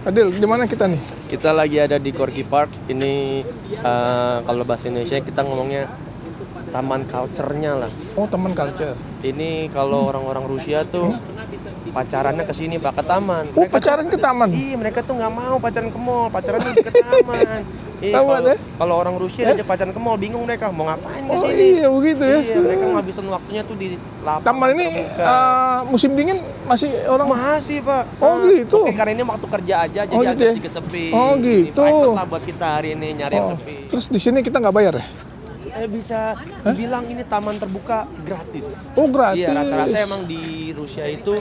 Adil, di mana kita nih? Kita lagi ada di Gorky Park. Ini kalau bahasa Indonesia kita ngomongnya taman culture-nya lah. Oh, taman culture. Ini kalau orang-orang Rusia tuh pacarannya ke sini Pak, ke taman. Oh, pacaran ke taman? Iya, mereka tuh nggak mau pacaran ke mall, pacaran ke taman. Kalau orang Rusia diajak pacaran ke mall, bingung mereka mau ngapain ke Oh sini. iya, begitu ya. Iya, mereka ngabisin waktunya tuh di lapangan Taman ini terbuka. musim dingin masih orang Masih Pak. Oh, gitu. Mungkin karena ini waktu kerja aja, jadi Oh, agak gitu ya? sedikit sepi. Oh, Jadi gitu. private lah buat kita hari ini nyari yang Oh, sepi. terus di sini kita nggak bayar ya? Bisa dibilang ini taman terbuka gratis. Oh, gratis. Iya, rata-rata emang di Rusia itu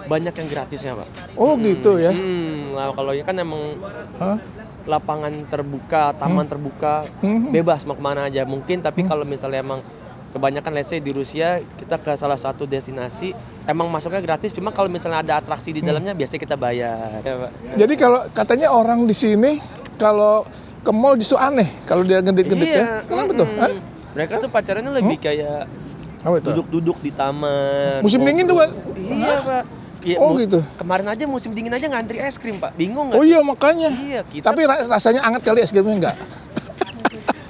banyak yang gratisnya Pak. Oh, gitu ya. Nah, kalau ini kan emang Hah? lapangan terbuka, taman terbuka, bebas mau kemana aja mungkin. Tapi kalau misalnya emang kebanyakan let's say di Rusia kita ke salah satu destinasi emang masuknya gratis. Cuma kalau misalnya ada atraksi di dalamnya biasanya kita bayar. Ya, Pak. Jadi kalau katanya orang di sini kalau ke mall justru aneh kalau dia gede-gede ya. Kenapa tuh? Hah? Mereka tuh pacarannya lebih kayak Apa itu? duduk-duduk di taman. Musim dingin tuh, Pak? Iya, Pak. Iya, Oh, gitu. Kemarin aja musim dingin aja ngantri es krim, Pak. Bingung nggak? Oh iya, makanya. Iya, kita Tapi rasanya anget kali es krimnya enggak?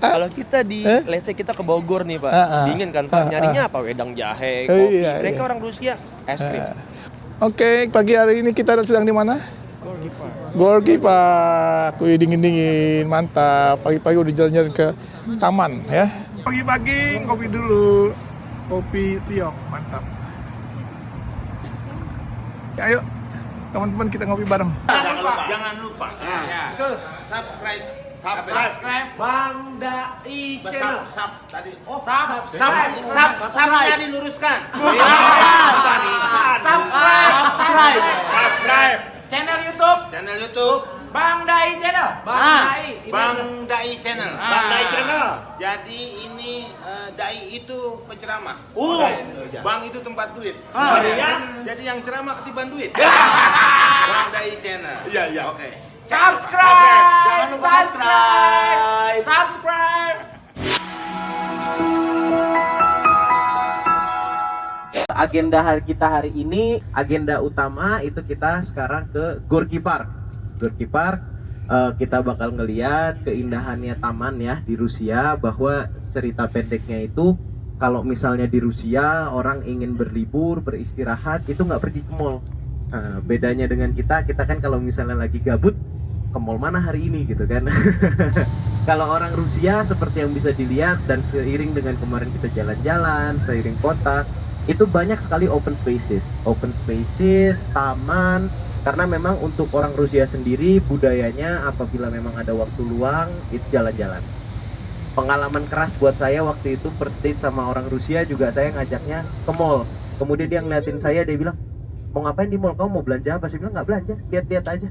kalau kita di let's say kita ke Bogor nih, Pak. Dingin kan, Pak. Nyarinya apa? Wedang jahe, kopi. Iya, Mereka iya. orang Rusia es krim. Oke, pagi hari ini kita sedang di mana? Gorky Park. Gorky Park. Wih, dingin-dingin, mantap. Pagi-pagi udah jalan-jalan ke taman ya. Pagi-pagi kopi dulu. Kopi Liong, mantap. Ayo, teman-teman kita ngopi bareng. Jangan lupa. Subscribe. Bang Dai Channel. Sub tadi. Subscribe. Subnya diluruskan. Subscribe. Channel YouTube Channel YouTube Bang Dai Channel. Bang Dai Channel. Bang Dai Channel. Jadi ini Dai itu penceramah. Bang itu tempat duit. Jadi yang ceramah ketiban duit. Bang Dai Channel. Iya. Oke. Subscribe. Jangan lupa subscribe. Subscribe. Agenda kita hari ini, agenda utama itu kita sekarang ke Gorky Park. Gorky Park, kita bakal ngeliat keindahannya taman ya di Rusia. Bahwa cerita pendeknya itu kalau misalnya di Rusia orang ingin berlibur, beristirahat itu nggak pergi ke mall. Bedanya dengan kita kan kalau misalnya lagi gabut ke mall mana hari ini gitu kan. Kalau orang Rusia seperti yang bisa dilihat dan seiring dengan kemarin kita jalan-jalan seiring kota, itu banyak sekali open spaces, taman. Karena memang untuk orang Rusia sendiri budayanya apabila memang ada waktu luang itu jalan-jalan. Pengalaman keras buat saya waktu itu first date sama orang Rusia juga, saya ngajaknya ke mall. Kemudian dia ngeliatin saya, dia bilang, mau ngapain di mall? Kamu mau belanja apa? Saya bilang nggak belanja, lihat-lihat aja.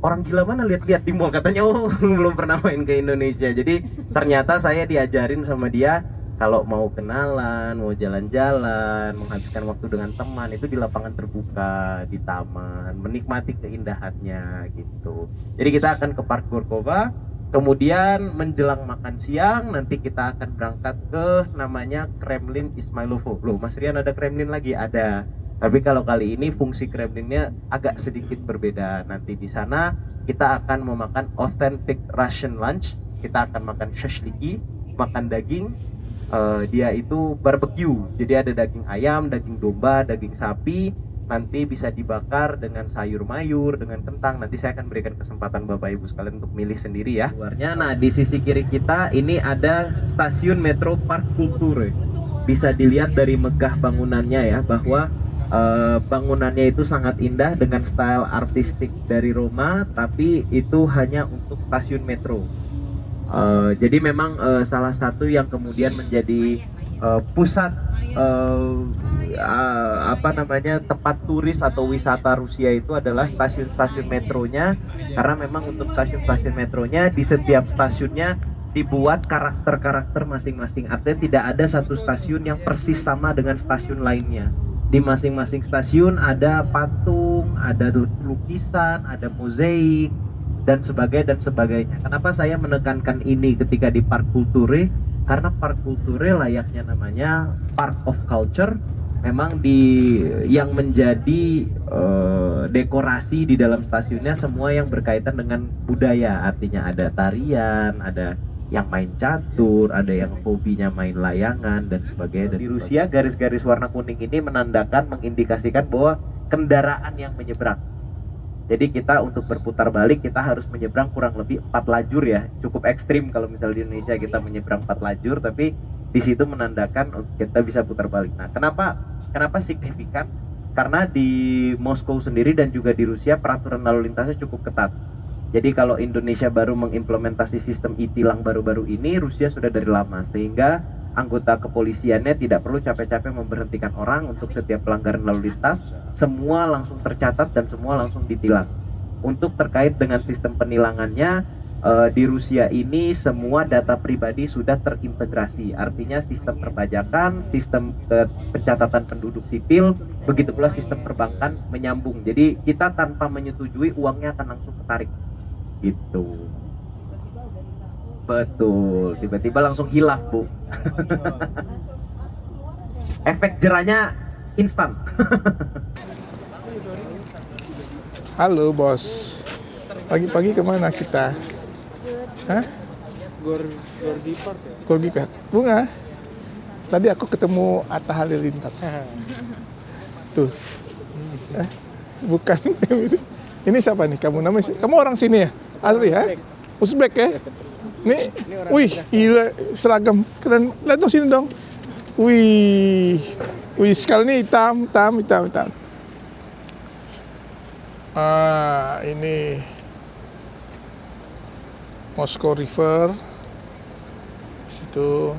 Orang gila mana lihat-lihat di mall, katanya. Oh, belum pernah main ke Indonesia. Jadi ternyata saya diajarin sama dia, kalau mau kenalan, mau jalan-jalan, menghabiskan waktu dengan teman itu di lapangan terbuka, di taman, menikmati keindahannya gitu. Jadi kita akan ke Park Gorkova, kemudian menjelang makan siang nanti kita akan berangkat ke namanya Kremlin Ismailovo. Loh, Mas Rian, ada Kremlin lagi? Ada. Tapi kalau kali ini fungsi Kremlinnya agak sedikit berbeda. Nanti di sana kita akan memakan authentic Russian lunch. Kita akan makan shashliki, makan daging. Dia itu barbecue, jadi ada daging ayam, daging domba, daging sapi, nanti bisa dibakar dengan sayur mayur, dengan kentang. Nanti saya akan berikan kesempatan Bapak Ibu sekalian untuk milih sendiri ya. Luarnya, nah di sisi kiri kita ini ada stasiun metro Park Kulture. Bisa dilihat dari megah bangunannya ya, bahwa bangunannya itu sangat indah dengan style artistik dari Roma, tapi itu hanya untuk stasiun metro. Jadi memang salah satu yang kemudian menjadi pusat tempat turis atau wisata Rusia itu adalah stasiun-stasiun metronya, karena memang untuk stasiun-stasiun metronya di setiap stasiunnya dibuat karakter-karakter masing-masing. Artinya tidak ada satu stasiun yang persis sama dengan stasiun lainnya. Di masing-masing stasiun ada patung, ada lukisan, ada mozaik, dan sebagainya. Kenapa saya menekankan ini ketika di Park Kulture? Karena Park Kulture layaknya namanya Park of Culture, memang yang menjadi dekorasi di dalam stasiunnya semua yang berkaitan dengan budaya, artinya ada tarian, ada yang main catur, ada yang hobinya main layangan dan sebagainya. Di Rusia garis-garis warna kuning ini menandakan, mengindikasikan bahwa kendaraan yang menyeberang. Jadi kita untuk berputar balik kita harus menyeberang kurang lebih 4 lajur ya. Cukup ekstrim kalau misalnya di Indonesia kita menyeberang 4 lajur, tapi di situ menandakan kita bisa putar balik. Nah, kenapa signifikan? Karena di Moskow sendiri dan juga di Rusia peraturan lalu lintasnya cukup ketat. Jadi kalau Indonesia baru mengimplementasi sistem e-tilang baru-baru ini, Rusia sudah dari lama, sehingga anggota kepolisiannya tidak perlu capek-capek memberhentikan orang untuk setiap pelanggaran lalu lintas, semua langsung tercatat dan semua langsung ditilang. Untuk terkait dengan sistem penilangannya, di Rusia ini semua data pribadi sudah terintegrasi, artinya sistem perpajakan, sistem pencatatan penduduk sipil, begitu pula sistem perbankan menyambung. Jadi kita tanpa menyetujui uangnya akan langsung ketarik gitu. Betul, tiba-tiba langsung hilaf, Bu. Efek jerahnya instan. Halo bos, pagi-pagi kemana kita? Hah? Gorgi Park ya? Gorgi Park. Bunga, tadi aku ketemu Atta Halilintar. Tuh, bukan. Ini siapa nih? Kamu namanya? Kamu orang sini ya? Asli ya? Uzbek ya? Nih, wih, gila, seragam keren. Lihat dong sini dong. Wih, sekali ini hitam. Ini Moscow River. Situ.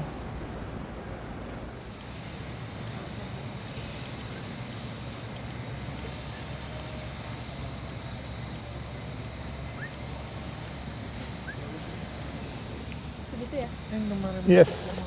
Segitu ya? Yes.